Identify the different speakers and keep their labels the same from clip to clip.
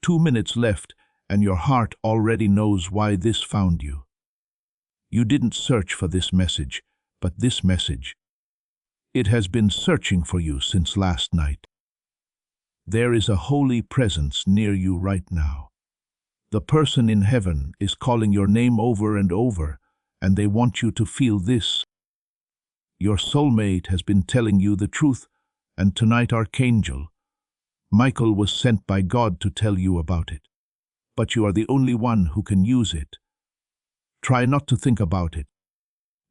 Speaker 1: 2 minutes left, and your heart already knows why this found you. You didn't search for this message, but this message. It has been searching for you since last night. There is a holy presence near you right now. The person in heaven is calling your name over and over, and they want you to feel this. Your soulmate has been telling you the truth, and tonight Archangel Michael was sent by God to tell you about it. But you are the only one who can use it. Try not to think about it.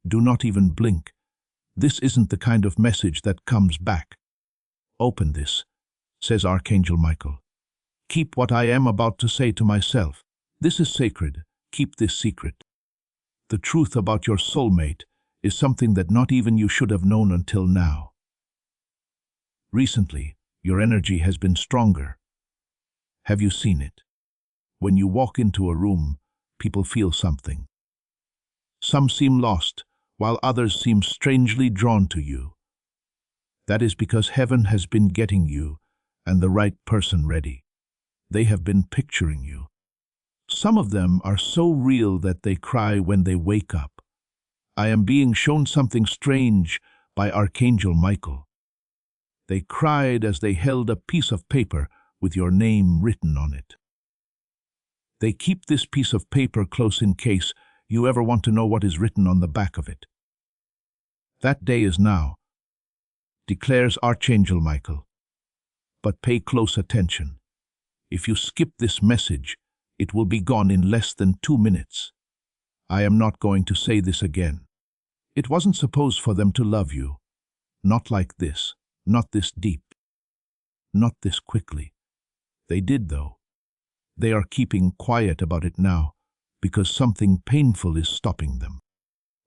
Speaker 1: Do not even blink. This isn't the kind of message that comes back. Open this, says Archangel Michael. Keep what I am about to say to myself. This is sacred. Keep this secret. The truth about your soulmate is something that not even you should have known until now. Recently, your energy has been stronger. Have you seen it? When you walk into a room, people feel something. Some seem lost, while others seem strangely drawn to you. That is because heaven has been getting you and the right person ready. They have been picturing you. Some of them are so real that they cry when they wake up. I am being shown something strange by Archangel Michael. They cried as they held a piece of paper with your name written on it. They keep this piece of paper close in case you ever want to know what is written on the back of it. That day is now, declares Archangel Michael. But pay close attention. If you skip this message, it will be gone in less than 2 minutes. I am not going to say this again. It wasn't supposed for them to love you. Not like this, not this deep, not this quickly. They did, though. They are keeping quiet about it now because something painful is stopping them.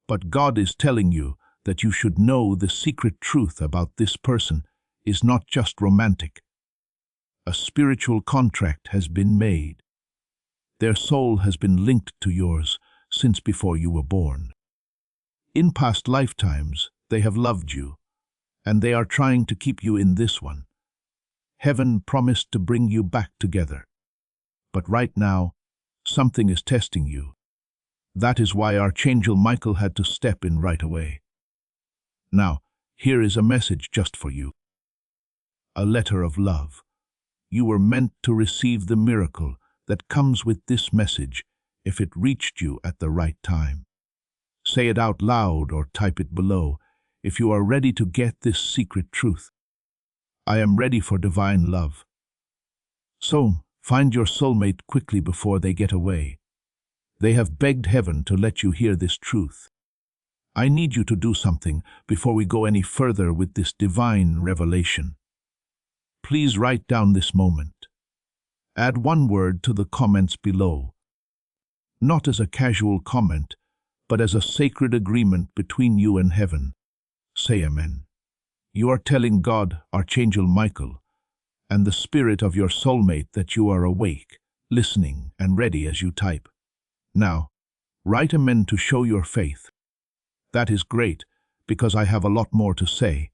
Speaker 1: But God is telling you that you should know the secret truth about this person is not just romantic. A spiritual contract has been made. Their soul has been linked to yours since before you were born. In past lifetimes, they have loved you, and they are trying to keep you in this one. Heaven promised to bring you back together. But right now, something is testing you. That is why Archangel Michael had to step in right away. Now, here is a message just for you. A letter of love. You were meant to receive the miracle that comes with this message if it reached you at the right time. Say it out loud or type it below if you are ready to get this secret truth. I am ready for divine love. So, find your soulmate quickly before they get away. They have begged heaven to let you hear this truth. I need you to do something before we go any further with this divine revelation. Please write down this moment. Add one word to the comments below. Not as a casual comment, but as a sacred agreement between you and heaven. Say Amen. You are telling God, Archangel Michael, and the spirit of your soulmate that you are awake, listening, and ready as you type. Now, write Amen to show your faith. That is great, because I have a lot more to say.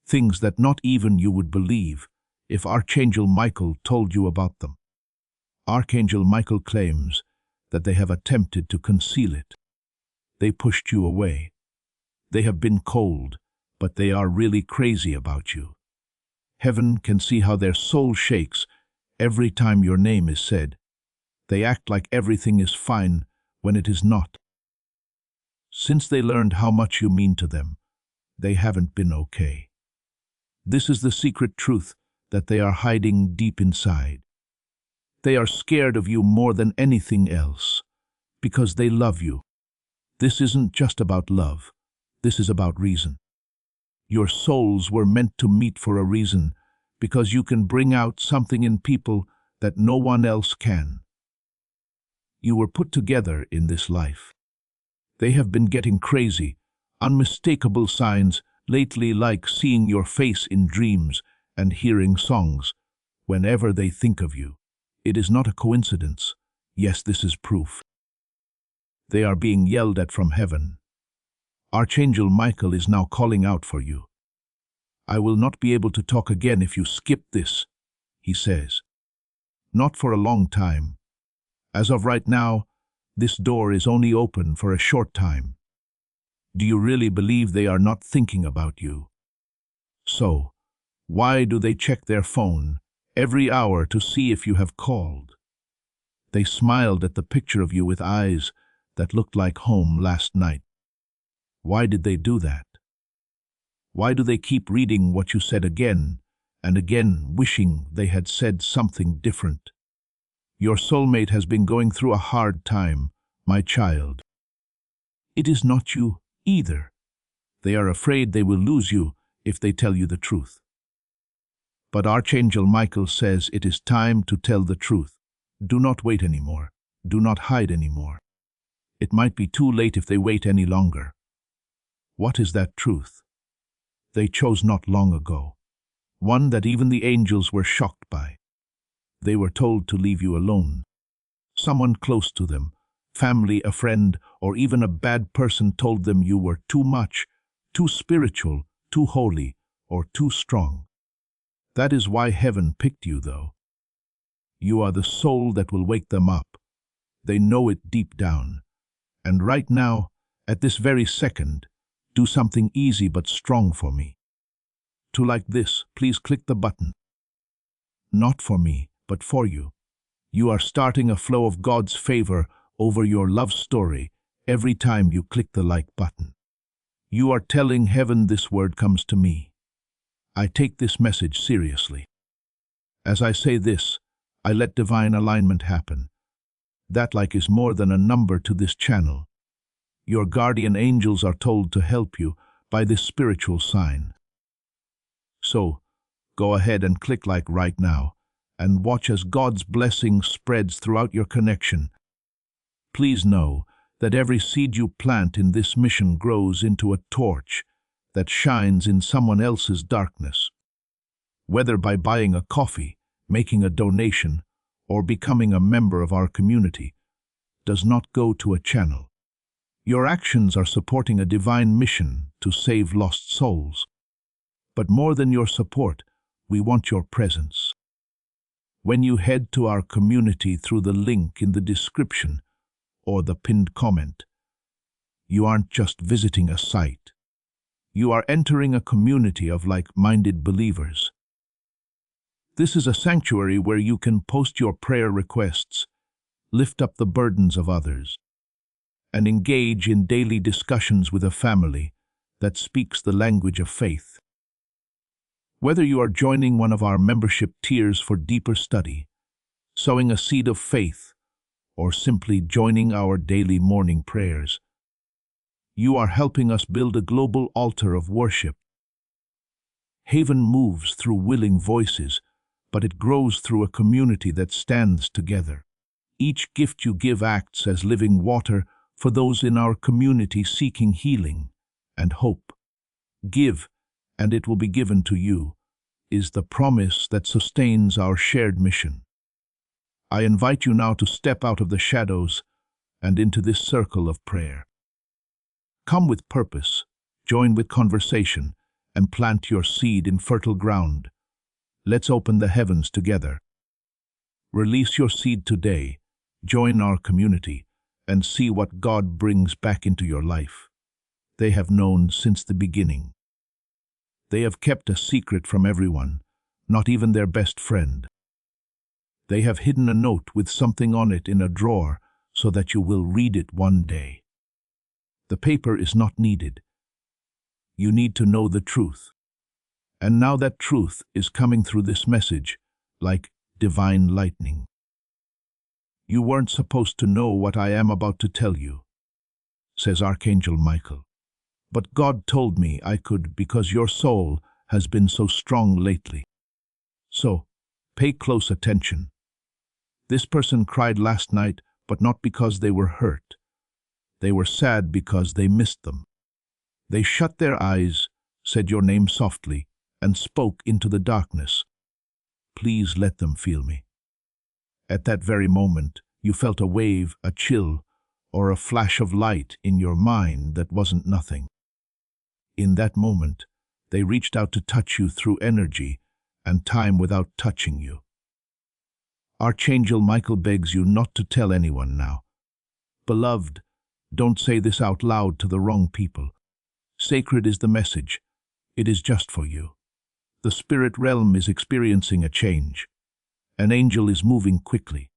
Speaker 1: Things that not even you would believe if Archangel Michael told you about them. Archangel Michael claims that they have attempted to conceal it. They pushed you away. They have been cold, but they are really crazy about you. Heaven can see how their soul shakes every time your name is said. They act like everything is fine when it is not. Since they learned how much you mean to them, they haven't been okay. This is the secret truth that they are hiding deep inside. They are scared of you more than anything else, because they love you. This isn't just about love. This is about reason. Your souls were meant to meet for a reason, because you can bring out something in people that no one else can. You were put together in this life. They have been getting crazy, unmistakable signs lately, like seeing your face in dreams and hearing songs whenever they think of you. It is not a coincidence. Yes, this is proof. They are being yelled at from heaven. Archangel Michael is now calling out for you. I will not be able to talk again if you skip this, he says. Not for a long time. As of right now, this door is only open for a short time. Do you really believe they are not thinking about you? So, why do they check their phone every hour to see if you have called? They smiled at the picture of you with eyes that looked like home last night. Why did they do that? Why do they keep reading what you said again and again, wishing they had said something different? Your soulmate has been going through a hard time, my child. It is not you either. They are afraid they will lose you if they tell you the truth. But Archangel Michael says it is time to tell the truth. Do not wait anymore. Do not hide anymore. It might be too late if they wait any longer. What is that truth they chose not long ago? One that even the angels were shocked by. They were told to leave you alone. Someone close to them, family, a friend, or even a bad person told them you were too much, too spiritual, too holy, or too strong. That is why heaven picked you, though. You are the soul that will wake them up. They know it deep down. And right now, at this very second, do something easy but strong for me. To like this, please click the button. Not for me, but for you. You are starting a flow of God's favor over your love story every time you click the like button. You are telling heaven this word comes to me. I take this message seriously. As I say this, I let divine alignment happen. That like is more than a number to this channel. Your guardian angels are told to help you by this spiritual sign. So, go ahead and click like right now and watch as God's blessing spreads throughout your connection. Please know that every seed you plant in this mission grows into a torch that shines in someone else's darkness. Whether by buying a coffee, making a donation, or becoming a member of our community, does not go to a channel. Your actions are supporting a divine mission to save lost souls. But more than your support, we want your presence. When you head to our community through the link in the description or the pinned comment, you aren't just visiting a site. You are entering a community of like-minded believers. This is a sanctuary where you can post your prayer requests, lift up the burdens of others, and engage in daily discussions with a family that speaks the language of faith. Whether you are joining one of our membership tiers for deeper study, sowing a seed of faith, or simply joining our daily morning prayers, you are helping us build a global altar of worship. Haven moves through willing voices, but it grows through a community that stands together. Each gift you give acts as living water for those in our community seeking healing and hope. Give, and it will be given to you, is the promise that sustains our shared mission. I invite you now to step out of the shadows and into this circle of prayer. Come with purpose, join with conversation, and plant your seed in fertile ground. Let's open the heavens together. Release your seed today, join our community, and see what God brings back into your life. They have known since the beginning. They have kept a secret from everyone, not even their best friend. They have hidden a note with something on it in a drawer so that you will read it one day. The paper is not needed. You need to know the truth. And now that truth is coming through this message like divine lightning. You weren't supposed to know what I am about to tell you, says Archangel Michael. But God told me I could because your soul has been so strong lately. So, pay close attention. This person cried last night, but not because they were hurt. They were sad because they missed them. They shut their eyes, said your name softly, and spoke into the darkness. Please let them feel me. At that very moment, you felt a wave, a chill, or a flash of light in your mind that wasn't nothing. In that moment, they reached out to touch you through energy and time without touching you. Archangel Michael begs you not to tell anyone now. Beloved, don't say this out loud to the wrong people. Sacred is the message. It is just for you. The spirit realm is experiencing a change. An angel is moving quickly.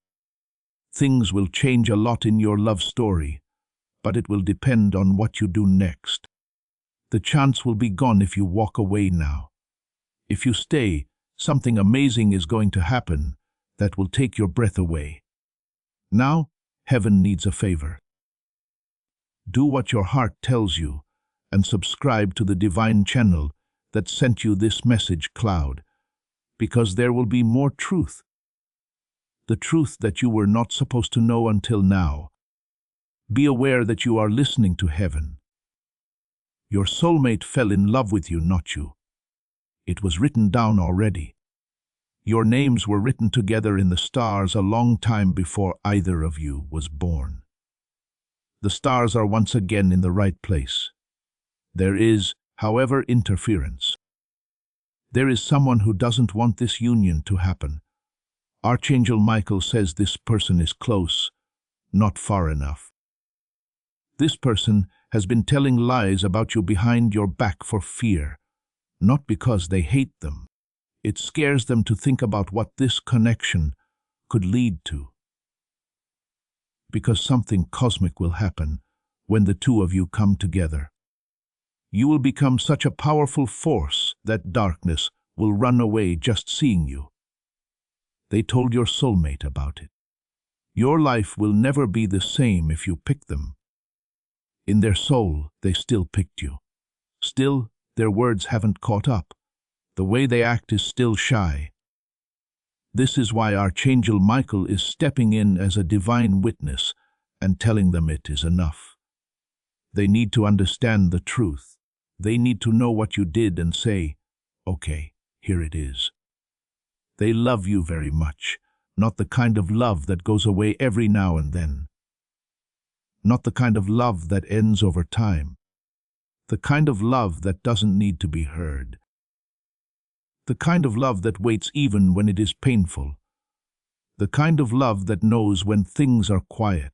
Speaker 1: Things will change a lot in your love story, but it will depend on what you do next. The chance will be gone if you walk away now. If you stay, something amazing is going to happen that will take your breath away. Now, heaven needs a favor. Do what your heart tells you and subscribe to the divine channel that sent you this message cloud, because there will be more truth. The truth that you were not supposed to know until now. Be aware that you are listening to heaven. Your soulmate fell in love with you, not you. It was written down already. Your names were written together in the stars a long time before either of you was born. The stars are once again in the right place. There is, however, interference. There is someone who doesn't want this union to happen. Archangel Michael says this person is close, not far enough. This person has been telling lies about you behind your back for fear, not because they hate them. It scares them to think about what this connection could lead to. Because something cosmic will happen when the two of you come together. You will become such a powerful force that darkness will run away just seeing you. They told your soulmate about it. Your life will never be the same if you pick them. In their soul, they still picked you. Still, their words haven't caught up. The way they act is still shy. This is why Archangel Michael is stepping in as a divine witness and telling them it is enough. They need to understand the truth. They need to know what you did and say, okay, here it is. They love you very much, not the kind of love that goes away every now and then. Not the kind of love that ends over time. The kind of love that doesn't need to be heard. The kind of love that waits even when it is painful. The kind of love that knows when things are quiet.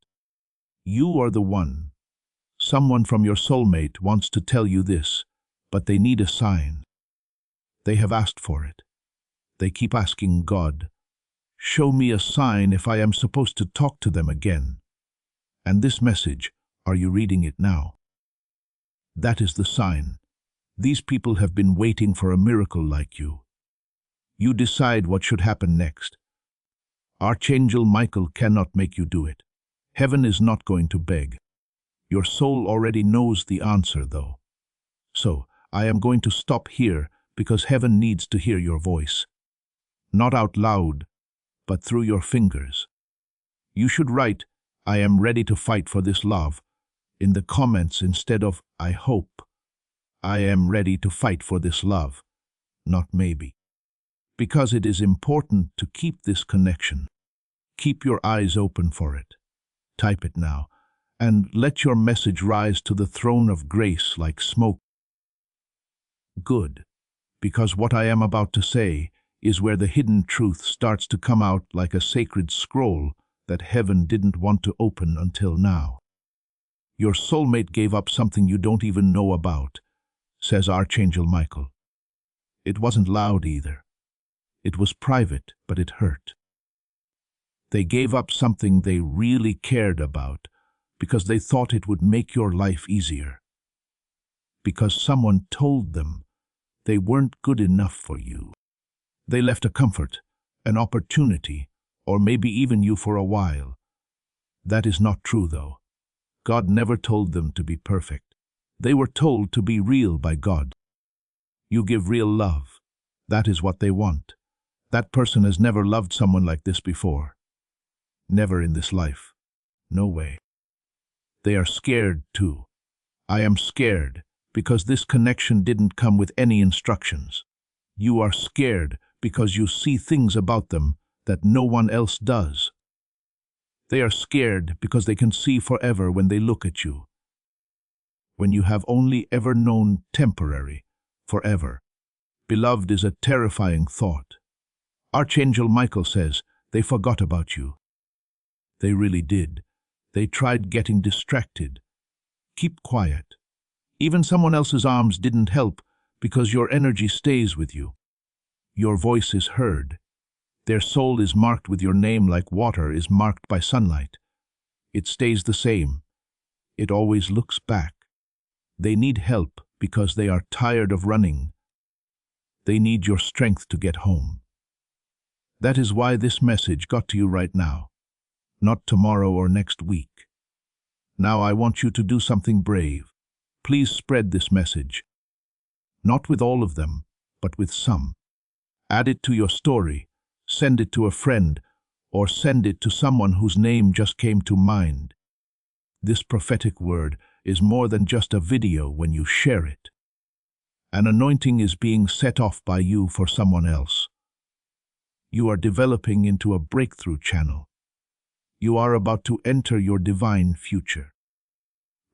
Speaker 1: You are the one. Someone from your soulmate wants to tell you this, but they need a sign. They have asked for it. They keep asking God, show me a sign if I am supposed to talk to them again. And this message, are you reading it now? That is the sign. These people have been waiting for a miracle like you. You decide what should happen next. Archangel Michael cannot make you do it. Heaven is not going to beg. Your soul already knows the answer, though. So, I am going to stop here because heaven needs to hear your voice. Not out loud, but through your fingers. You should write, I am ready to fight for this love, in the comments instead of, I hope. I am ready to fight for this love, not maybe. Because it is important to keep this connection. Keep your eyes open for it. Type it now, and let your message rise to the throne of grace like smoke. Good, because what I am about to say is where the hidden truth starts to come out like a sacred scroll that heaven didn't want to open until now. Your soulmate gave up something you don't even know about, says Archangel Michael. It wasn't loud either. It was private, but it hurt. They gave up something they really cared about because they thought it would make your life easier. Because someone told them they weren't good enough for you. They left a comfort, an opportunity, or maybe even you for a while. That is not true, though. God never told them to be perfect. They were told to be real by God. You give real love. That is what they want. That person has never loved someone like this before. Never in this life. No way. They are scared too. I am scared because this connection didn't come with any instructions. You are scared because you see things about them that no one else does. They are scared because they can see forever when they look at you. When you have only ever known temporary, forever. Beloved is a terrifying thought. Archangel Michael says They forgot about you. They really did. They tried getting distracted. Keep quiet. Even someone else's arms didn't help because your energy stays with you. Your voice is heard. Their soul is marked with your name like water is marked by sunlight. It stays the same. It always looks back. They need help because they are tired of running. They need your strength to get home. That is why this message got to you right now, not tomorrow or next week. Now I want you to do something brave. Please spread this message. Not with all of them, but with some. Add it to your story, send it to a friend, or send it to someone whose name just came to mind. This prophetic word is more than just a video when you share it. An anointing is being set off by you for someone else. You are developing into a breakthrough channel. You are about to enter your divine future.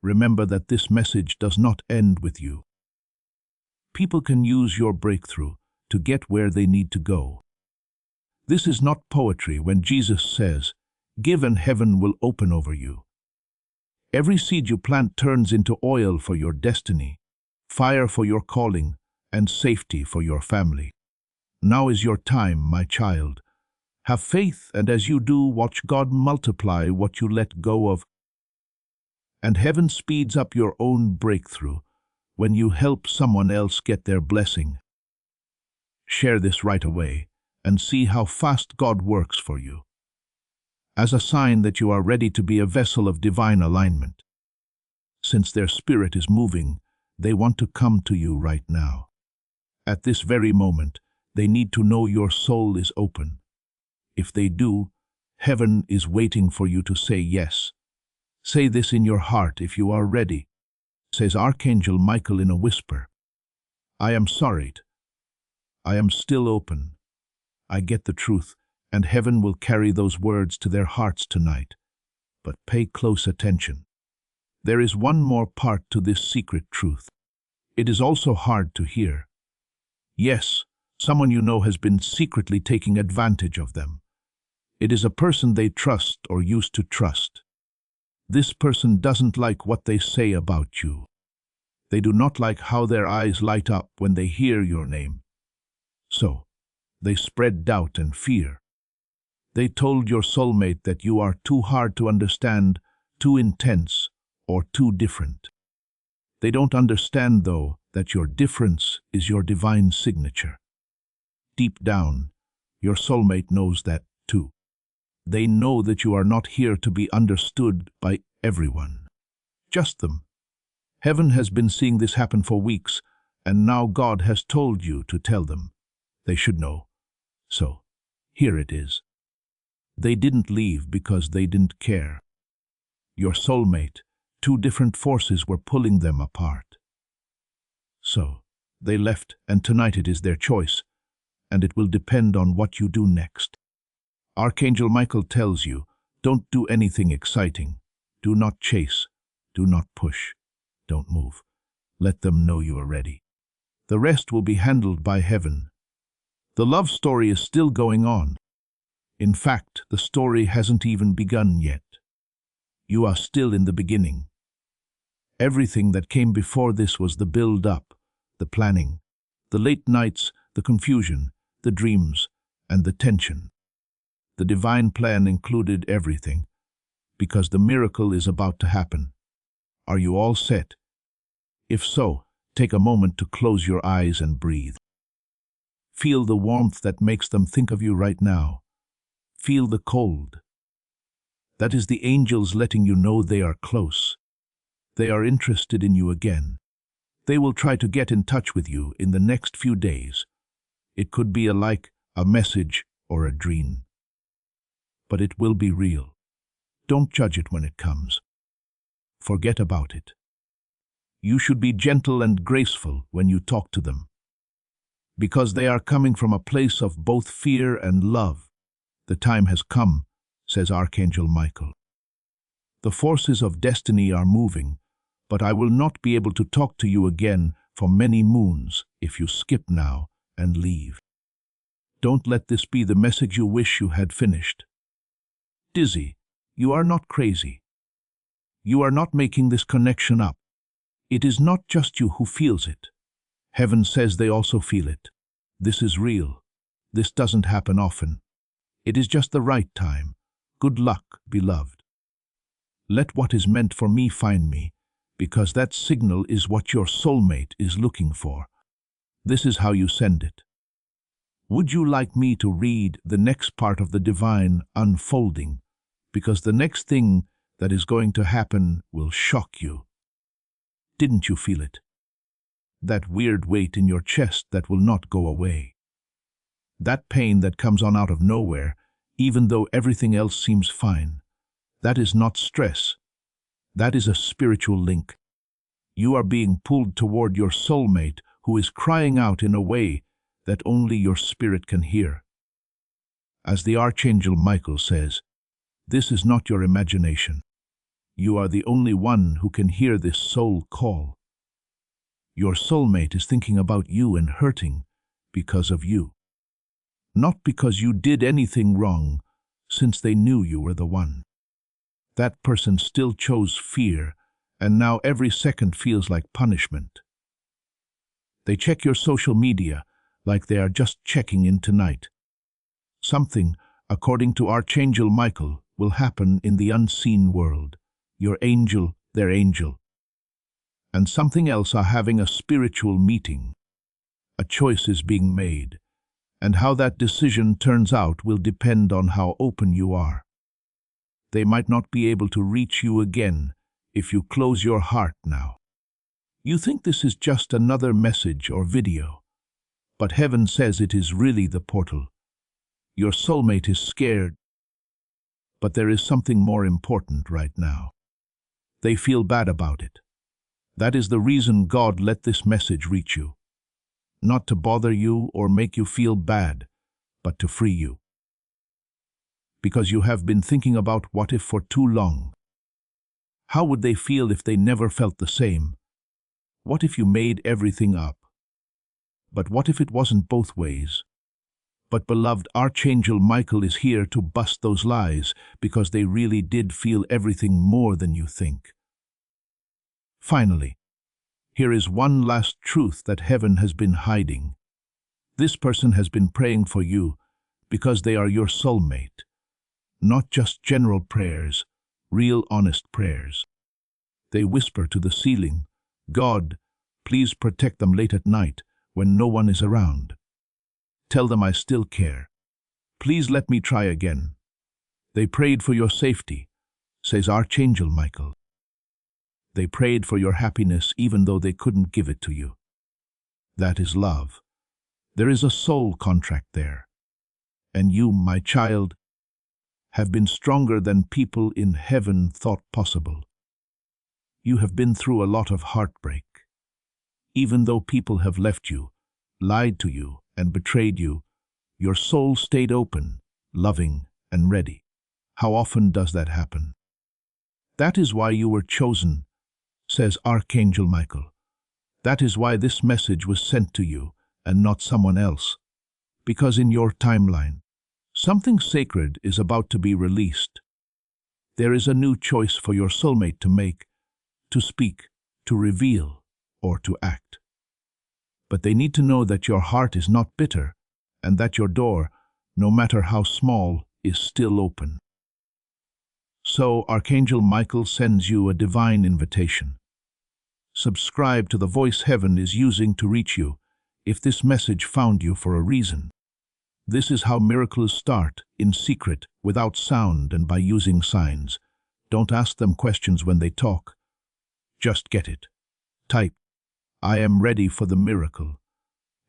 Speaker 1: Remember that this message does not end with you. People can use your breakthrough to get where they need to go. This is not poetry when Jesus says, "Give and heaven will open over you." Every seed you plant turns into oil for your destiny, fire for your calling, and safety for your family. Now is your time, my child. Have faith, and as you do, watch God multiply what you let go of. And heaven speeds up your own breakthrough when you help someone else get their blessing. Share this right away and see how fast God works for you, as a sign that you are ready to be a vessel of divine alignment. Since their spirit is moving, they want to come to you right now. At this very moment, they need to know your soul is open. If they do, heaven is waiting for you to say yes. Say this in your heart if you are ready, says Archangel Michael in a whisper. I am sorry. I am still open. I get the truth, and heaven will carry those words to their hearts tonight. But pay close attention. There is one more part to this secret truth. It is also hard to hear. Yes, someone you know has been secretly taking advantage of them. It is a person they trust or used to trust. This person doesn't like what they say about you. They do not like how their eyes light up when they hear your name. So, they spread doubt and fear. They told your soulmate that you are too hard to understand, too intense, or too different. They don't understand, though, that your difference is your divine signature. Deep down, your soulmate knows that, too. They know that you are not here to be understood by everyone. Just them. Heaven has been seeing this happen for weeks, and now God has told you to tell them. They should know. So, here it is. They didn't leave because they didn't care. Your soulmate, two different forces were pulling them apart. So, they left, and tonight it is their choice, and it will depend on what you do next. Archangel Michael tells you, don't do anything exciting. Do not chase. Do not push. Don't move. Let them know you are ready. The rest will be handled by heaven. The love story is still going on. In fact, the story hasn't even begun yet. You are still in the beginning. Everything that came before this was the build-up, the planning, the late nights, the confusion, the dreams, and the tension. The divine plan included everything, because the miracle is about to happen. Are you all set? If so, take a moment to close your eyes and breathe. Feel the warmth that makes them think of you right now. Feel the cold. That is the angels letting you know they are close. They are interested in you again. They will try to get in touch with you in the next few days. It could be a message, or a dream. But it will be real. Don't judge it when it comes. Forget about it. You should be gentle and graceful when you talk to them, because they are coming from a place of both fear and love. The time has come, says Archangel Michael. The forces of destiny are moving, but I will not be able to talk to you again for many moons if you skip now and leave. Don't let this be the message you wish you had finished. Dizzy, you are not crazy. You are not making this connection up. It is not just you who feels it. Heaven says they also feel it. This is real. This doesn't happen often. It is just the right time. Good luck, beloved. Let what is meant for me find me, because that signal is what your soulmate is looking for. This is how you send it. Would you like me to read the next part of the divine unfolding? Because the next thing that is going to happen will shock you. Didn't you feel it? That weird weight in your chest that will not go away. That pain that comes on out of nowhere, even though everything else seems fine. That is not stress. That is a spiritual link. You are being pulled toward your soulmate who is crying out in a way that only your spirit can hear. As the Archangel Michael says, this is not your imagination. You are the only one who can hear this soul call. Your soulmate is thinking about you and hurting because of you. Not because you did anything wrong, since they knew you were the one. That person still chose fear, and now every second feels like punishment. They check your social media like they are just checking in tonight. Something, according to Archangel Michael, will happen in the unseen world. Your angel, their angel. And something else are having a spiritual meeting. A choice is being made, and how that decision turns out will depend on how open you are. They might not be able to reach you again if you close your heart now. You think this is just another message or video, but heaven says it is really the portal. Your soulmate is scared, but there is something more important right now. They feel bad about it. That is the reason God let this message reach you. Not to bother you or make you feel bad, but to free you. Because you have been thinking about what if for too long. How would they feel if they never felt the same? What if you made everything up? But what if it wasn't both ways? But beloved, Archangel Michael is here to bust those lies, because they really did feel everything more than you think. Finally, here is one last truth that heaven has been hiding. This person has been praying for you because they are your soulmate. Not just general prayers, real honest prayers. They whisper to the ceiling, God, please protect them late at night when no one is around. Tell them I still care. Please let me try again. They prayed for your safety, says Archangel Michael. They prayed for your happiness even though they couldn't give it to you. That is love. There is a soul contract there. And you, my child, have been stronger than people in heaven thought possible. You have been through a lot of heartbreak. Even though people have left you, lied to you, and betrayed you, your soul stayed open, loving, and ready. How often does that happen? That is why you were chosen, says Archangel Michael. That is why this message was sent to you and not someone else. Because in your timeline, something sacred is about to be released. There is a new choice for your soulmate to make, to speak, to reveal, or to act. But they need to know that your heart is not bitter and that your door, no matter how small, is still open. So Archangel Michael sends you a divine invitation. Subscribe to the voice heaven is using to reach you if this message found you for a reason. This is how miracles start, in secret, without sound and by using signs. Don't ask them questions when they talk. Just get it. Type, I am ready for the miracle.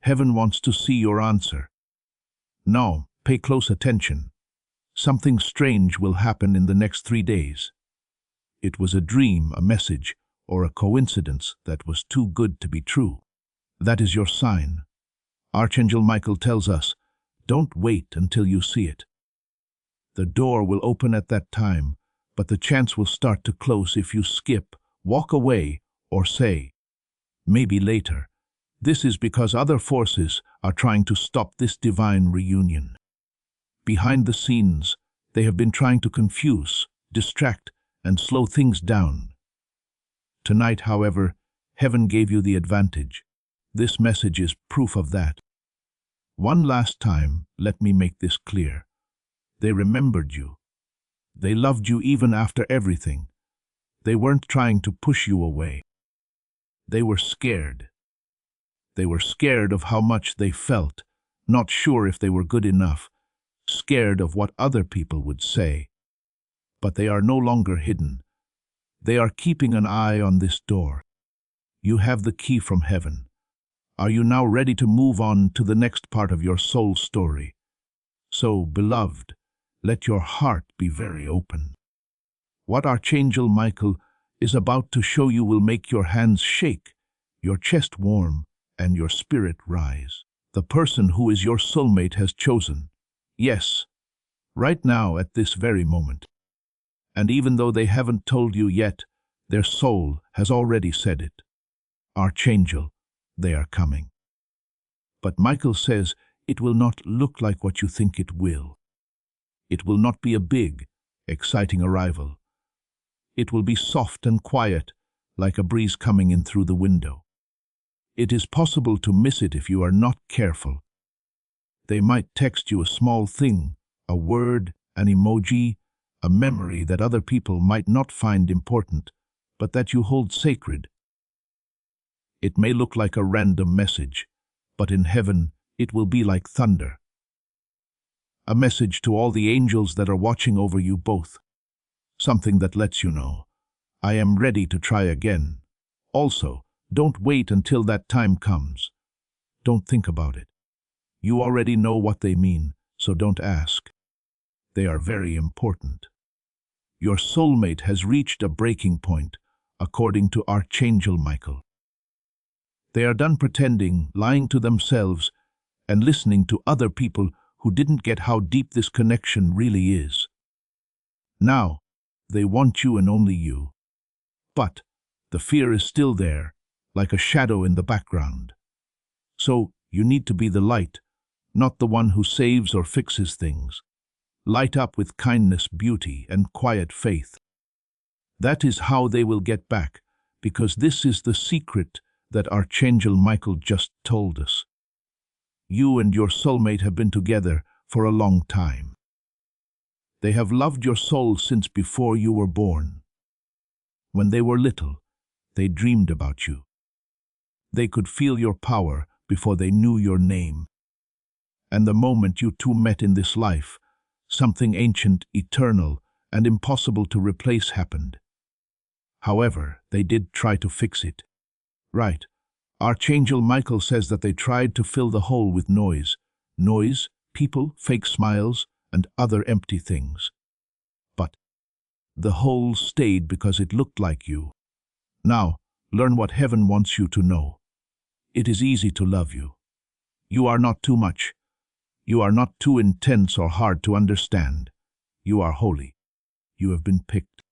Speaker 1: Heaven wants to see your answer. Now, pay close attention. Something strange will happen in the next 3 days. It was a dream, a message, or a coincidence that was too good to be true. That is your sign. Archangel Michael tells us, don't wait until you see it. The door will open at that time, but the chance will start to close if you skip, walk away, or say, maybe later, This is because other forces are trying to stop this divine reunion. Behind the scenes, they have been trying to confuse, distract, and slow things down. Tonight, however, heaven gave you the advantage. This message is proof of that. One last time, let me make this clear. They remembered you. They loved you even after everything. They weren't trying to push you away. They were scared. They were scared of how much they felt, not sure if they were good enough, scared of what other people would say. But they are no longer hidden. They are keeping an eye on this door. You have the key from heaven. Are you now ready to move on to the next part of your soul story? So, beloved, let your heart be very open. What Archangel Michael is about to show you will make your hands shake, your chest warm, and your spirit rise. The person who is your soulmate has chosen. Yes, right now at this very moment. And even though they haven't told you yet, their soul has already said it. Archangel, they are coming. But Michael says it will not look like what you think it will. It will not be a big, exciting arrival. It will be soft and quiet, like a breeze coming in through the window. It is possible to miss it if you are not careful. They might text you a small thing, a word, an emoji, a memory that other people might not find important, but that you hold sacred. It may look like a random message, but in heaven it will be like thunder. A message to all the angels that are watching over you both. Something that lets you know, I am ready to try again. Also, don't wait until that time comes. Don't think about it. You already know what they mean, so don't ask. They are very important. Your soulmate has reached a breaking point, according to Archangel Michael. They are done pretending, lying to themselves, and listening to other people who didn't get how deep this connection really is. Now, they want you and only you. But the fear is still there, like a shadow in the background. So you need to be the light, not the one who saves or fixes things. Light up with kindness, beauty, and quiet faith. That is how they will get back, because this is the secret that Archangel Michael just told us. You and your soulmate have been together for a long time. They have loved your soul since before you were born. When they were little, they dreamed about you. They could feel your power before they knew your name. And the moment you two met in this life, something ancient, eternal, and impossible to replace happened. However, they did try to fix it. Right. Archangel Michael says that they tried to fill the hole with noise. Noise, people, fake smiles, and other empty things. But the hole stayed because it looked like you. Now, learn what heaven wants you to know. It is easy to love you. You are not too much. You are not too intense or hard to understand. You are holy. You have been picked.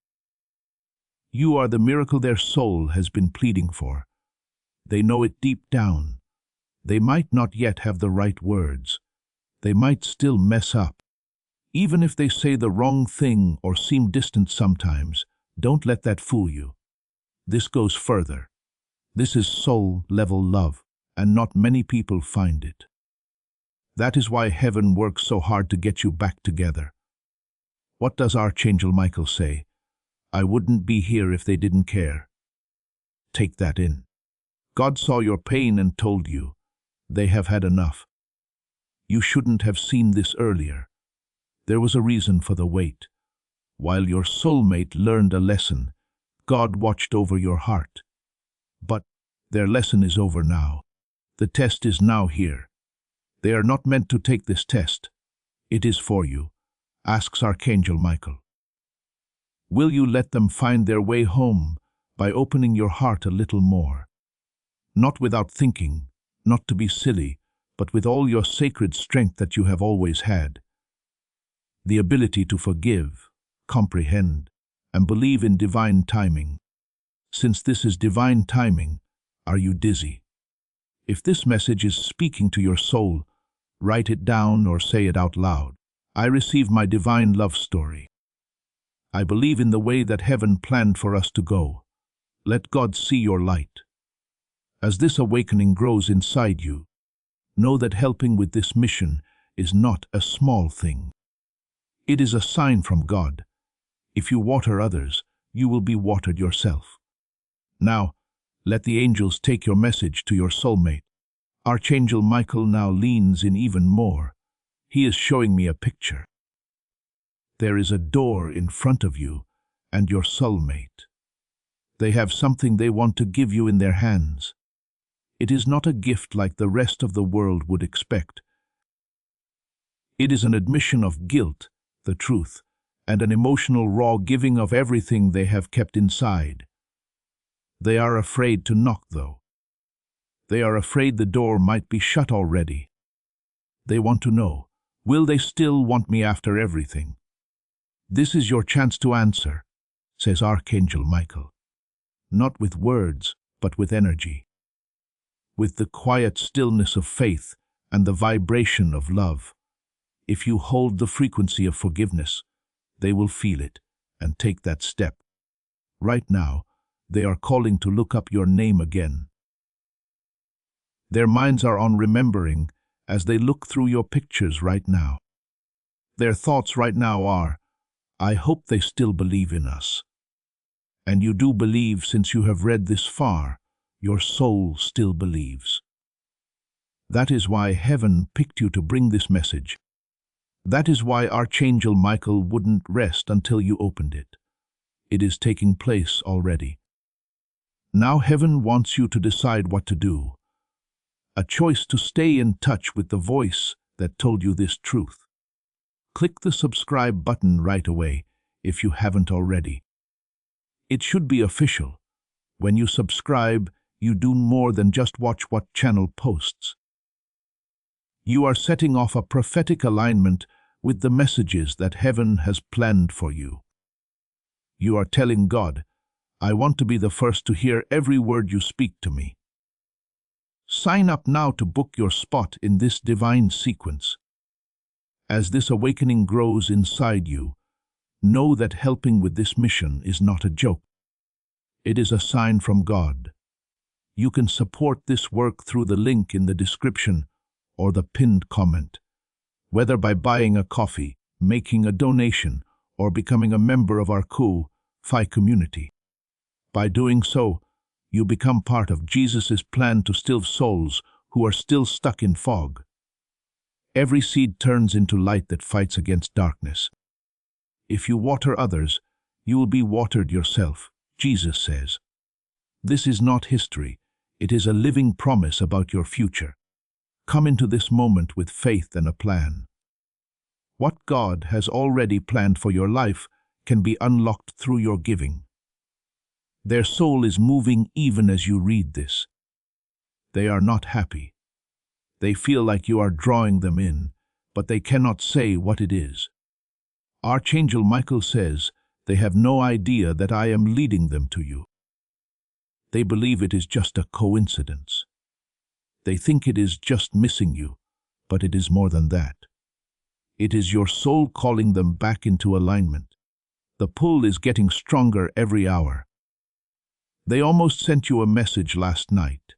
Speaker 1: You are the miracle their soul has been pleading for. They know it deep down. They might not yet have the right words. They might still mess up. Even if they say the wrong thing or seem distant sometimes, don't let that fool you. This goes further. This is soul-level love, and not many people find it. That is why heaven works so hard to get you back together. What does Archangel Michael say? I wouldn't be here if they didn't care. Take that in. God saw your pain and told you, they have had enough. You shouldn't have seen this earlier. There was a reason for the wait. While your soulmate learned a lesson, God watched over your heart. But their lesson is over now. The test is now here. They are not meant to take this test. It is for you, asks Archangel Michael. Will you let them find their way home by opening your heart a little more? Not without thinking, not to be silly, but with all your sacred strength that you have always had. The ability to forgive, comprehend, and believe in divine timing. Since this is divine timing, are you dizzy? If this message is speaking to your soul, write it down or say it out loud. I receive my divine love story. I believe in the way that heaven planned for us to go. Let God see your light. As this awakening grows inside you, know that helping with this mission is not a small thing. It is a sign from God. If you water others, you will be watered yourself. Now, let the angels take your message to your soulmate. Archangel Michael now leans in even more. He is showing me a picture. There is a door in front of you and your soulmate. They have something they want to give you in their hands. It is not a gift like the rest of the world would expect. It is an admission of guilt, the truth, and an emotional raw giving of everything they have kept inside. They are afraid to knock, though. They are afraid the door might be shut already. They want to know, will they still want me after everything? This is your chance to answer, says Archangel Michael. Not with words, but with energy. With the quiet stillness of faith and the vibration of love. If you hold the frequency of forgiveness, they will feel it and take that step. Right now, they are calling to look up your name again. Their minds are on remembering as they look through your pictures right now. Their thoughts right now are, I hope they still believe in us. And you do believe since you have read this far, your soul still believes. That is why heaven picked you to bring this message. That is why Archangel Michael wouldn't rest until you opened it. It is taking place already. Now heaven wants you to decide what to do. A choice to stay in touch with the voice that told you this truth. Click the subscribe button right away if you haven't already. It should be official. When you subscribe, you do more than just watch what channel posts. You are setting off a prophetic alignment with the messages that heaven has planned for you. You are telling God, I want to be the first to hear every word you speak to me. Sign up now to book your spot in this divine sequence. As this awakening grows inside you, know that helping with this mission is not a joke. It is a sign from God. You can support this work through the link in the description or the pinned comment, whether by buying a coffee, making a donation, or becoming a member of our cool Phi community. By doing so, you become part of Jesus' plan to still souls who are still stuck in fog. Every seed turns into light that fights against darkness. If you water others, you will be watered yourself, Jesus says. This is not history. It is a living promise about your future. Come into this moment with faith and a plan. What God has already planned for your life can be unlocked through your giving. Their soul is moving even as you read this. They are not happy. They feel like you are drawing them in, but they cannot say what it is. Archangel Michael says they have no idea that I am leading them to you. They believe it is just a coincidence. They think it is just missing you, but it is more than that. It is your soul calling them back into alignment. The pull is getting stronger every hour. They almost sent you a message last night.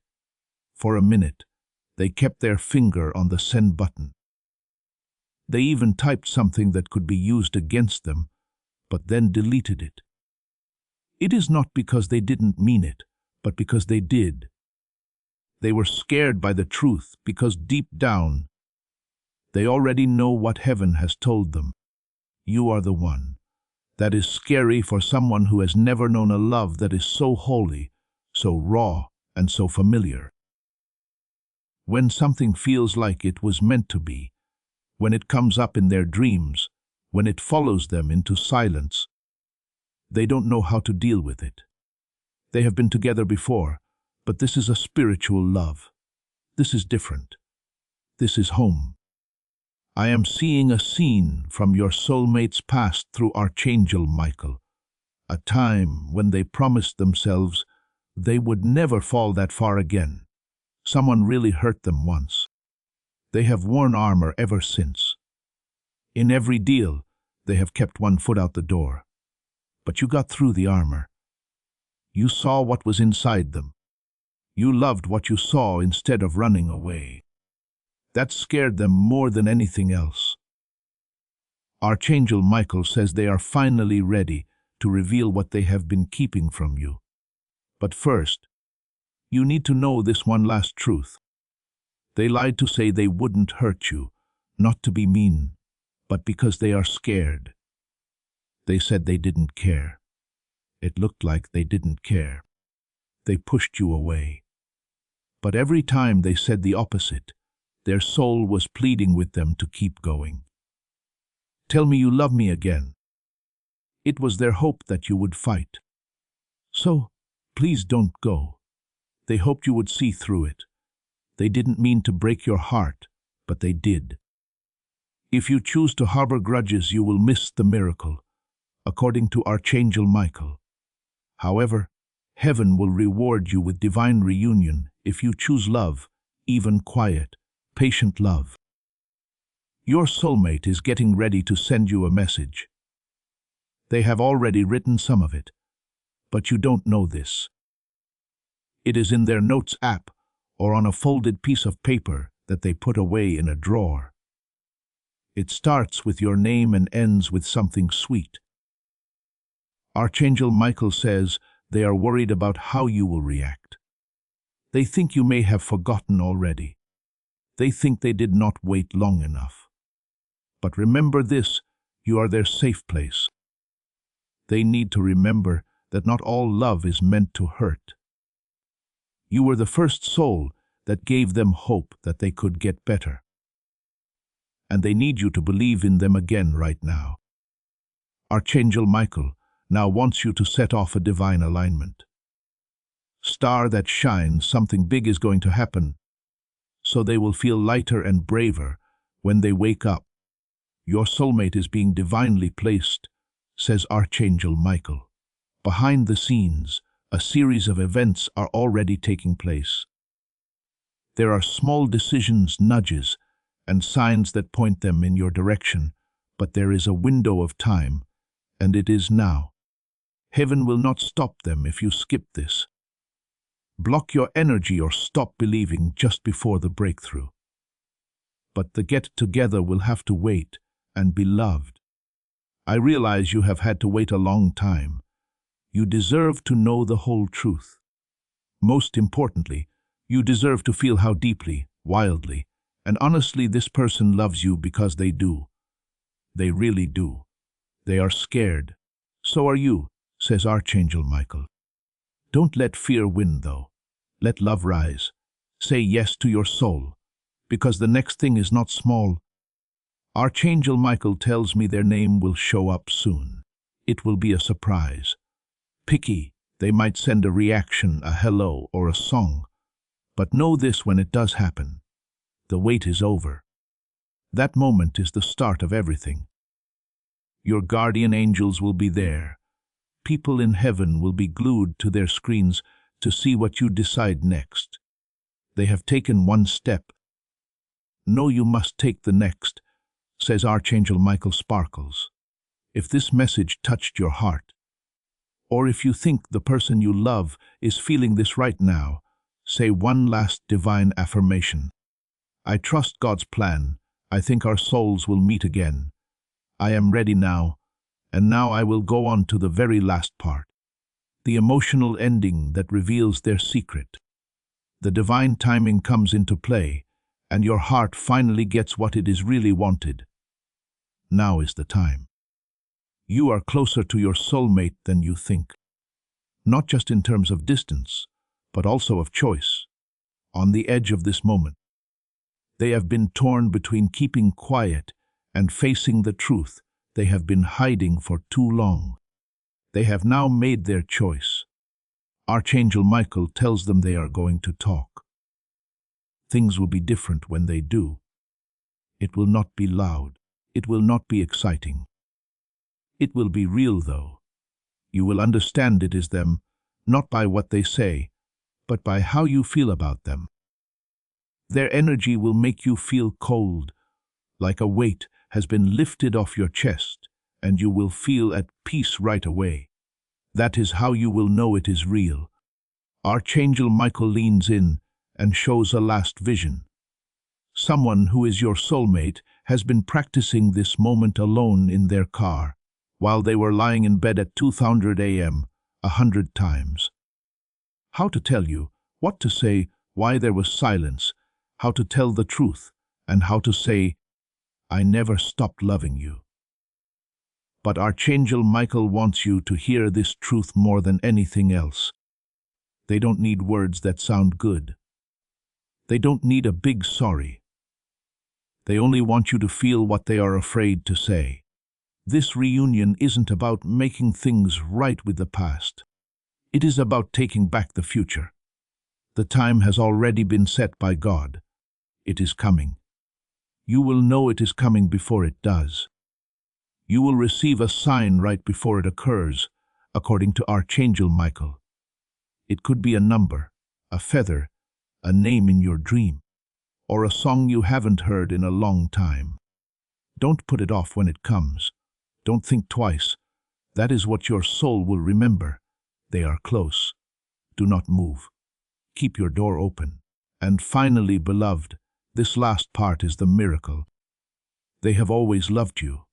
Speaker 1: For a minute, they kept their finger on the send button. They even typed something that could be used against them, but then deleted it. It is not because they didn't mean it, but because they did. They were scared by the truth because deep down, they already know what heaven has told them. You are the one. That is scary for someone who has never known a love that is so holy, so raw, and so familiar. When something feels like it was meant to be, when it comes up in their dreams, when it follows them into silence, they don't know how to deal with it. They have been together before, but this is a spiritual love. This is different. This is home. I am seeing a scene from your soulmate's past through Archangel Michael, a time when they promised themselves they would never fall that far again. Someone really hurt them once. They have worn armor ever since. In every deal, they have kept one foot out the door. But you got through the armor. You saw what was inside them. You loved what you saw instead of running away. That scared them more than anything else. Archangel Michael says they are finally ready to reveal what they have been keeping from you. But first, you need to know this one last truth. They lied to say they wouldn't hurt you, not to be mean, but because they are scared. They said they didn't care. It looked like they didn't care. They pushed you away. But every time they said the opposite, their soul was pleading with them to keep going. Tell me you love me again. It was their hope that you would fight. So, please don't go. They hoped you would see through it. They didn't mean to break your heart, but they did. If you choose to harbor grudges, you will miss the miracle, according to Archangel Michael. However, heaven will reward you with divine reunion if you choose love, even quiet, patient love. Your soulmate is getting ready to send you a message. They have already written some of it, but you don't know this. It is in their notes app or on a folded piece of paper that they put away in a drawer. It starts with your name and ends with something sweet. Archangel Michael says they are worried about how you will react. They think you may have forgotten already. They think they did not wait long enough. But remember this, you are their safe place. They need to remember that not all love is meant to hurt. You were the first soul that gave them hope that they could get better. And they need you to believe in them again right now. Archangel Michael now wants you to set off a divine alignment. Star that shines, something big is going to happen, so they will feel lighter and braver when they wake up. Your soulmate is being divinely placed, says Archangel Michael. Behind the scenes, a series of events are already taking place. There are small decisions, nudges, and signs that point them in your direction, but there is a window of time, and it is now. Heaven will not stop them if you skip this. Block your energy or stop believing just before the breakthrough. But the get-together will have to wait and be loved. I realize you have had to wait a long time. You deserve to know the whole truth. Most importantly, you deserve to feel how deeply, wildly, and honestly this person loves you because they do. They really do. They are scared. So are you, says Archangel Michael. Don't let fear win, though. Let love rise. Say yes to your soul, because the next thing is not small. Archangel Michael tells me their name will show up soon. It will be a surprise. Picky, they might send a reaction, a hello, or a song. But know this when it does happen. The wait is over. That moment is the start of everything. Your guardian angels will be there. People in heaven will be glued to their screens to see what you decide next. They have taken one step. No, you must take the next, says Archangel Michael sparkles. If this message touched your heart, or if you think the person you love is feeling this right now, say one last divine affirmation. I trust God's plan. I think our souls will meet again. I am ready now, and now I will go on to the very last part. The emotional ending that reveals their secret. The divine timing comes into play, and your heart finally gets what it is really wanted. Now is the time. You are closer to your soulmate than you think. Not just in terms of distance, but also of choice. On the edge of this moment, they have been torn between keeping quiet and facing the truth they have been hiding for too long. They have now made their choice. Archangel Michael tells them they are going to talk. Things will be different when they do. It will not be loud. It will not be exciting. It will be real, though. You will understand it is them, not by what they say, but by how you feel about them. Their energy will make you feel cold, like a weight has been lifted off your chest, and you will feel at peace right away. That is how you will know it is real. Archangel Michael leans in and shows a last vision. Someone who is your soulmate has been practicing this moment alone in their car, while they were lying in bed at 2:00 a.m., 100 times. How to tell you, what to say, why there was silence, how to tell the truth, and how to say, I never stopped loving you. But Archangel Michael wants you to hear this truth more than anything else. They don't need words that sound good. They don't need a big sorry. They only want you to feel what they are afraid to say. This reunion isn't about making things right with the past. It is about taking back the future. The time has already been set by God. It is coming. You will know it is coming before it does. You will receive a sign right before it occurs, according to Archangel Michael. It could be a number, a feather, a name in your dream, or a song you haven't heard in a long time. Don't put it off when it comes. Don't think twice. That is what your soul will remember. They are close. Do not move. Keep your door open. And finally, beloved, this last part is the miracle. They have always loved you.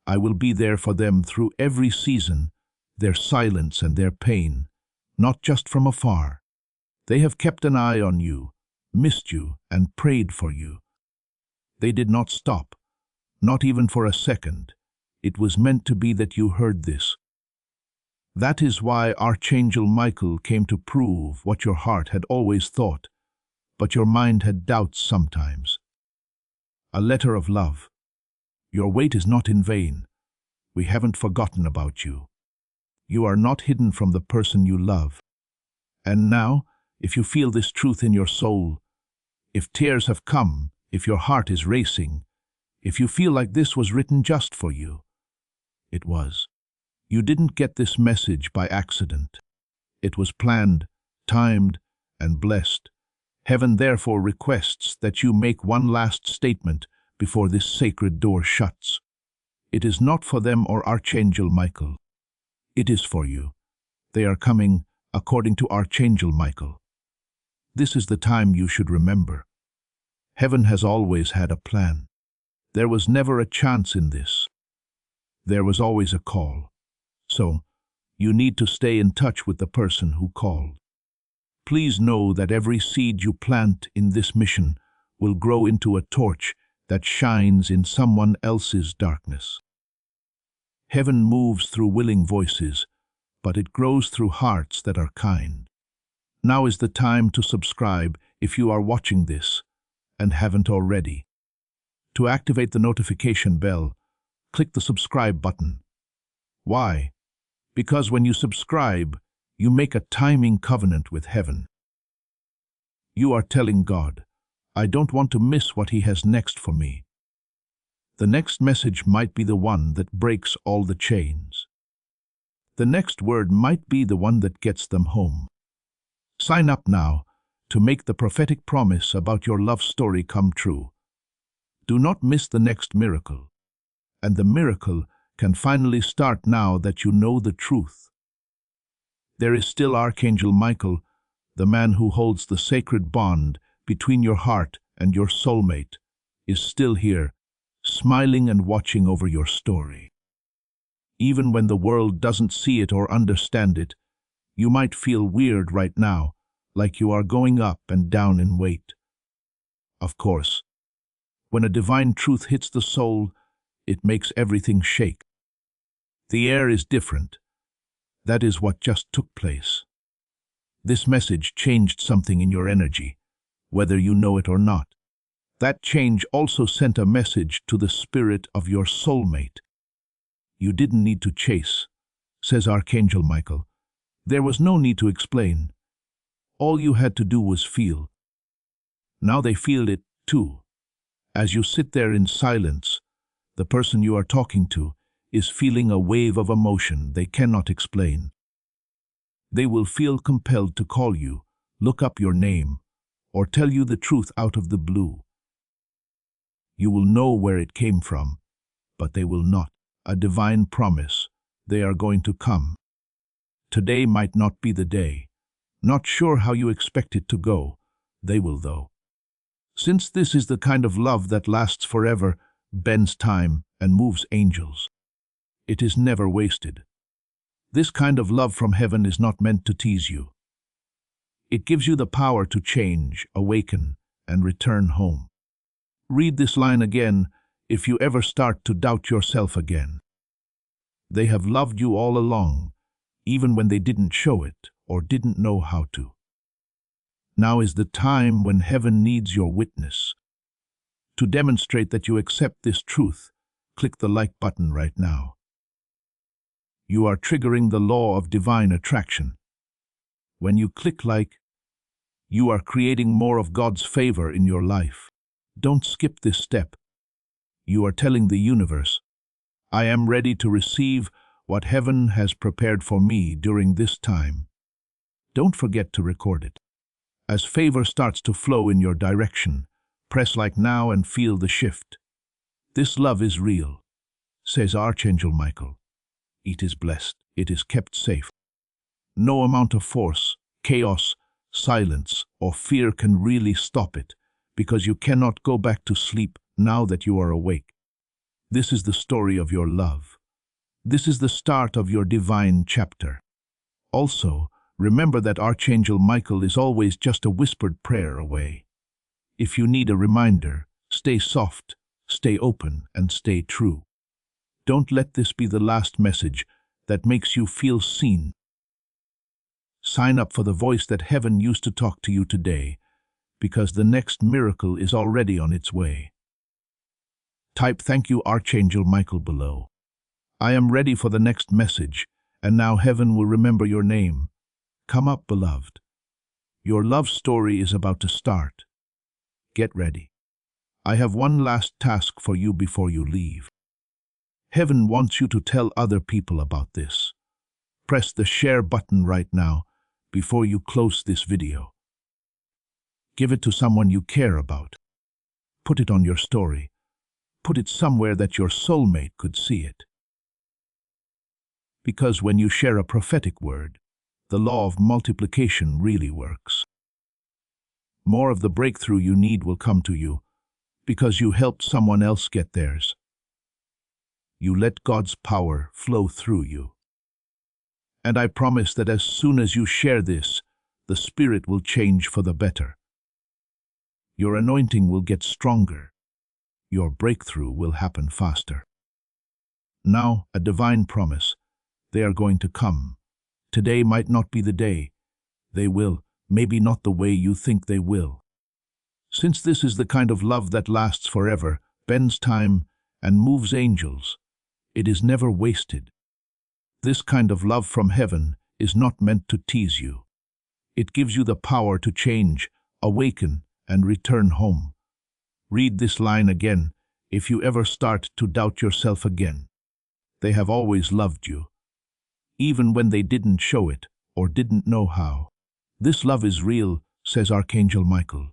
Speaker 1: I will be there for them through every season, their silence and their pain, not just from afar. They have kept an eye on you, missed you, and prayed for you. They did not stop, not even for a second. It was meant to be that you heard this. That is why Archangel Michael came to prove what your heart had always thought, but your mind had doubts sometimes. A letter of love. Your wait is not in vain. We haven't forgotten about you. You are not hidden from the person you love. And now, if you feel this truth in your soul, if tears have come, if your heart is racing, if you feel like this was written just for you, it was. You didn't get this message by accident. It was planned, timed, and blessed. Heaven therefore requests that you make one last statement before this sacred door shuts. It is not for them or Archangel Michael. It is for you. They are coming according to Archangel Michael. This is the time you should remember. Heaven has always had a plan. There was never a chance in this. There was always a call. So, you need to stay in touch with the person who called. Please know that every seed you plant in this mission will grow into a torch that shines in someone else's darkness. Heaven moves through willing voices, but it grows through hearts that are kind. Now is the time to subscribe if you are watching this and haven't already. To activate the notification bell, click the subscribe button. Why? Because when you subscribe, you make a timing covenant with heaven. You are telling God, I don't want to miss what He has next for me. The next message might be the one that breaks all the chains. The next word might be the one that gets them home. Sign up now to make the prophetic promise about your love story come true. Do not miss the next miracle. And the miracle can finally start now that you know the truth. There is still Archangel Michael, the man who holds the sacred bond between your heart and your soulmate, is still here, smiling and watching over your story. Even when the world doesn't see it or understand it, you might feel weird right now, like you are going up and down in weight. Of course, when a divine truth hits the soul, it makes everything shake. The air is different. That is what just took place. This message changed something in your energy, whether you know it or not. That change also sent a message to the spirit of your soulmate. You didn't need to chase, says Archangel Michael. There was no need to explain. All you had to do was feel. Now they feel it too. As you sit there in silence, the person you are talking to is feeling a wave of emotion they cannot explain. They will feel compelled to call you, look up your name, or tell you the truth out of the blue. You will know where it came from, but they will not. A divine promise. They are going to come. Today might not be the day. Not sure how you expect it to go. They will, though. Since this is the kind of love that lasts forever, bends time, and moves angels, it is never wasted. This kind of love from heaven is not meant to tease you. It gives you the power to change, awaken, and return home. Read this line again if you ever start to doubt yourself again. They have loved you all along, even when they didn't show it or didn't know how to. Now is the time when heaven needs your witness. To demonstrate that you accept this truth, click the like button right now. You are triggering the law of divine attraction. When you click like, you are creating more of God's favor in your life. Don't skip this step. You are telling the universe, I am ready to receive what heaven has prepared for me during this time. Don't forget to record it. As favor starts to flow in your direction, press like now and feel the shift. This love is real, says Archangel Michael. It is blessed. It is kept safe. No amount of force, chaos, silence, or fear can really stop it, because you cannot go back to sleep now that you are awake. This is the story of your love. This is the start of your divine chapter. Also, remember that Archangel Michael is always just a whispered prayer away. If you need a reminder, stay soft, stay open, and stay true. Don't let this be the last message that makes you feel seen. Sign up for the voice that heaven used to talk to you today, because the next miracle is already on its way. Type "Thank you, Archangel Michael" below. I am ready for the next message, and now heaven will remember your name. Come up, beloved. Your love story is about to start. Get ready. I have one last task for you before you leave. Heaven wants you to tell other people about this. Press the share button right now before you close this video. Give it to someone you care about. Put it on your story. Put it somewhere that your soulmate could see it. Because when you share a prophetic word, the law of multiplication really works. More of the breakthrough you need will come to you because you helped someone else get theirs. You let God's power flow through you. And I promise that as soon as you share this, the Spirit will change for the better. Your anointing will get stronger. Your breakthrough will happen faster. Now, a divine promise. They are going to come. Today might not be the day. They will, maybe not the way you think they will. Since this is the kind of love that lasts forever, bends time, and moves angels, it is never wasted. This kind of love from heaven is not meant to tease you. It gives you the power to change, awaken, and return home. Read this line again if you ever start to doubt yourself again. They have always loved you, even when they didn't show it or didn't know how. This love is real, says Archangel Michael.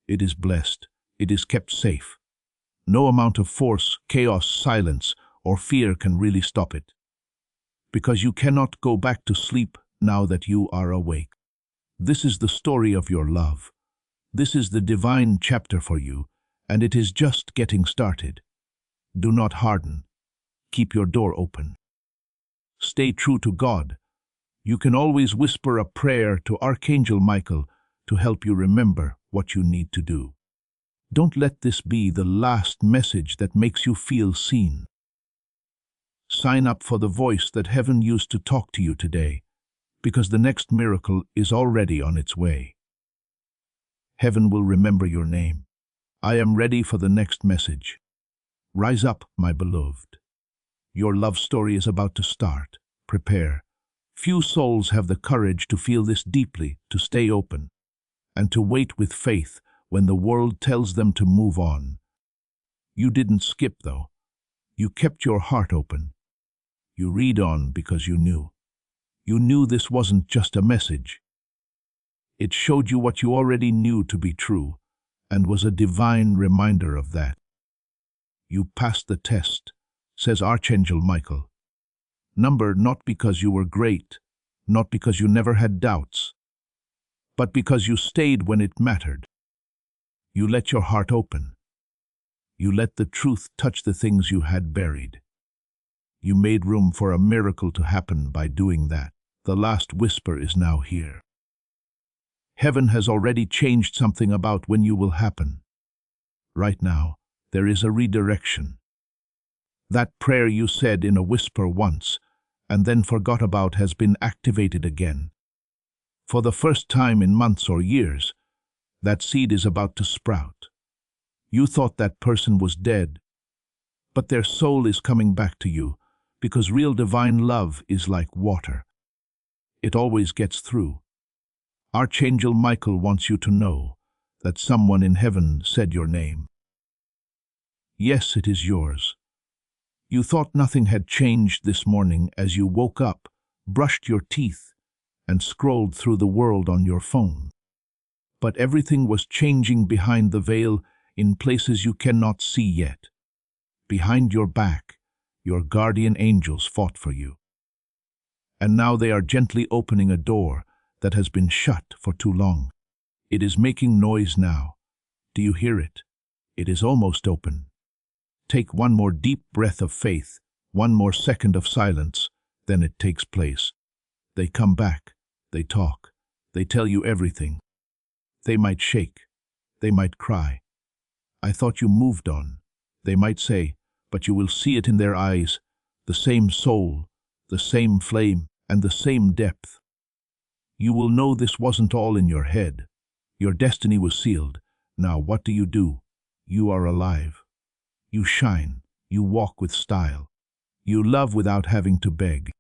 Speaker 1: It is blessed. It is kept safe. No amount of force, chaos, silence, or fear can really stop it. Because you cannot go back to sleep now that you are awake. This is the story of your love. This is the divine chapter for you, and it is just getting started. Do not harden. Keep your door open. Stay true to God. You can always whisper a prayer to Archangel Michael to help you remember what you need to do. Don't let this be the last message that makes you feel seen. Sign up for the voice that heaven used to talk to you today, because the next miracle is already on its way. Heaven will remember your name. I am ready for the next message. Rise up, my beloved. Your love story is about to start. Prepare. Few souls have the courage to feel this deeply, to stay open, and to wait with faith when the world tells them to move on. You didn't skip, though. You kept your heart open. You read on because you knew. You knew this wasn't just a message. It showed you what you already knew to be true, and was a divine reminder of that. You passed the test, says Archangel Michael. Number not because you were great, not because you never had doubts, but because you stayed when it mattered. You let your heart open. You let the truth touch the things you had buried. You made room for a miracle to happen by doing that. The last whisper is now here. Heaven has already changed something about when you will happen. Right now, there is a redirection. That prayer you said in a whisper once, and then forgot about, has been activated again. For the first time in months or years, that seed is about to sprout. You thought that person was dead, but their soul is coming back to you, because real divine love is like water. It always gets through. Archangel Michael wants you to know that someone in heaven said your name. Yes, it is yours. You thought nothing had changed this morning as you woke up, brushed your teeth, and scrolled through the world on your phone. But everything was changing behind the veil in places you cannot see yet. Behind your back, your guardian angels fought for you. And now they are gently opening a door that has been shut for too long. It is making noise now. Do you hear it? It is almost open. Take one more deep breath of faith, one more second of silence, then it takes place. They come back, they talk, they tell you everything. They might shake, they might cry. I thought you moved on, they might say, but you will see it in their eyes, the same soul, the same flame, and the same depth. You will know this wasn't all in your head. Your destiny was sealed. Now what do? You are alive. You shine. You walk with style. You love without having to beg.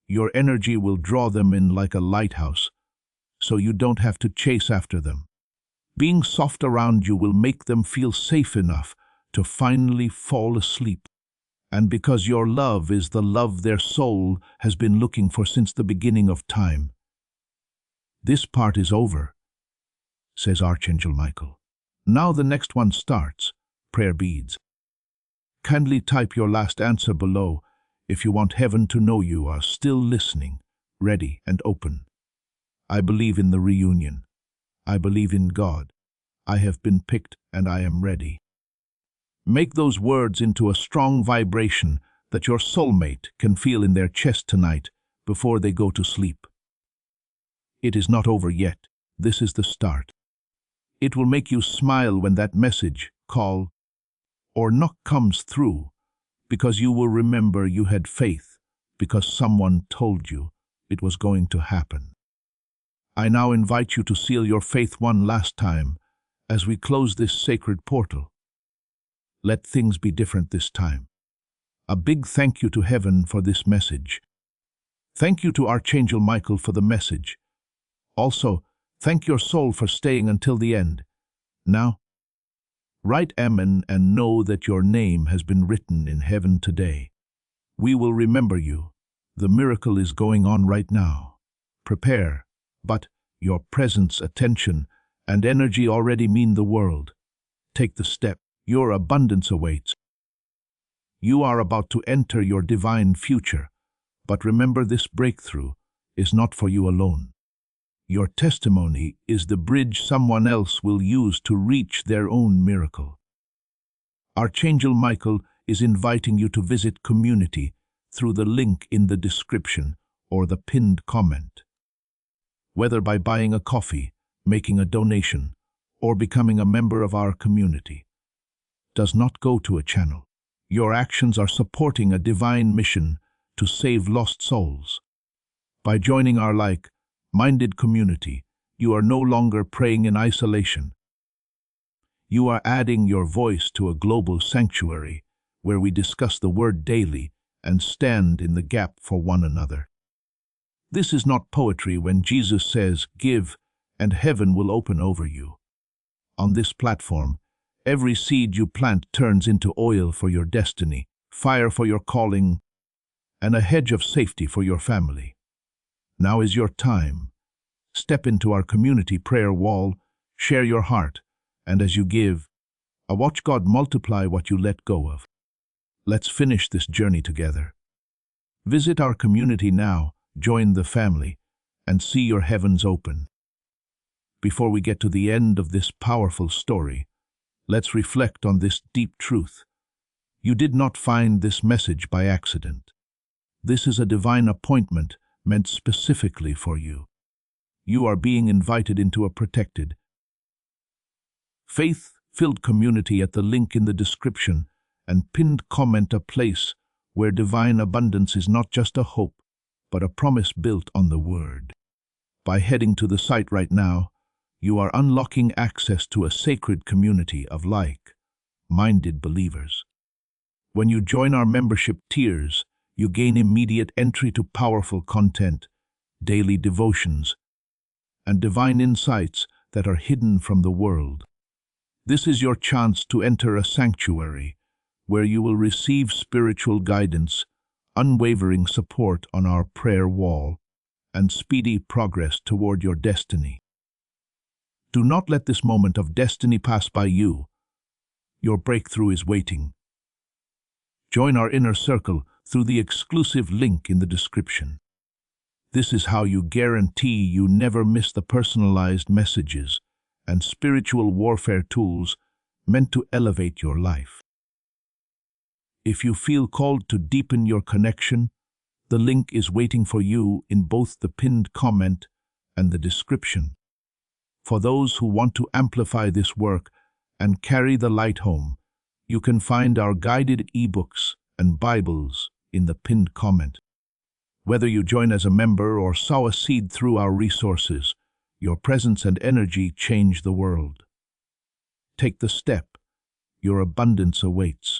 Speaker 1: Your energy will draw them in like a lighthouse, so you don't have to chase after them. Being soft around you will make them feel safe enough to finally fall asleep. And because your love is the love their soul has been looking for since the beginning of time. This part is over, says Archangel Michael. Now the next one starts, prayer beads. Kindly type your last answer below if you want heaven to know you are still listening, ready and open. I believe in the reunion. I believe in God. I have been picked and I am ready. Make those words into a strong vibration that your soulmate can feel in their chest tonight before they go to sleep. It is not over yet. This is the start. It will make you smile when that message, call, or knock comes through, because you will remember you had faith, because someone told you it was going to happen. I now invite you to seal your faith one last time as we close this sacred portal. Let things be different this time. A big thank you to heaven for this message. Thank you to Archangel Michael for the message. Also, thank your soul for staying until the end. Now, write Amen and know that your name has been written in heaven today. We will remember you. The miracle is going on right now. Prepare, but your presence, attention, and energy already mean the world. Take the step. Your abundance awaits. You are about to enter your divine future, but remember, this breakthrough is not for you alone. Your testimony is the bridge someone else will use to reach their own miracle. Archangel Michael is inviting you to visit community through the link in the description or the pinned comment. Whether by buying a coffee, making a donation, or becoming a member of our community, does not go to a channel. Your actions are supporting a divine mission to save lost souls. By joining our like-minded community, you are no longer praying in isolation. You are adding your voice to a global sanctuary where we discuss the word daily and stand in the gap for one another. This is not poetry when Jesus says, "Give, and heaven will open over you." On this platform, every seed you plant turns into oil for your destiny, fire for your calling, and a hedge of safety for your family. Now is your time. Step into our community prayer wall, share your heart, and as you give, watch God multiply what you let go of. Let's finish this journey together. Visit our community now, join the family, and see your heavens open. Before we get to the end of this powerful story, let's reflect on this deep truth. You did not find this message by accident. This is a divine appointment meant specifically for you. You are being invited into a protected, faith-filled community at the link in the description and pinned comment, a place where divine abundance is not just a hope, but a promise built on the Word. By heading to the site right now, you are unlocking access to a sacred community of like-minded believers. When you join our membership tiers, you gain immediate entry to powerful content, daily devotions, and divine insights that are hidden from the world. This is your chance to enter a sanctuary where you will receive spiritual guidance, unwavering support on our prayer wall, and speedy progress toward your destiny. Do not let this moment of destiny pass by you. Your breakthrough is waiting. Join our inner circle through the exclusive link in the description. This is how you guarantee you never miss the personalized messages and spiritual warfare tools meant to elevate your life. If you feel called to deepen your connection, the link is waiting for you in both the pinned comment and the description. For those who want to amplify this work and carry the light home, you can find our guided ebooks and Bibles in the pinned comment. Whether you join as a member or sow a seed through our resources, your presence and energy change the world. Take the step. Your abundance awaits.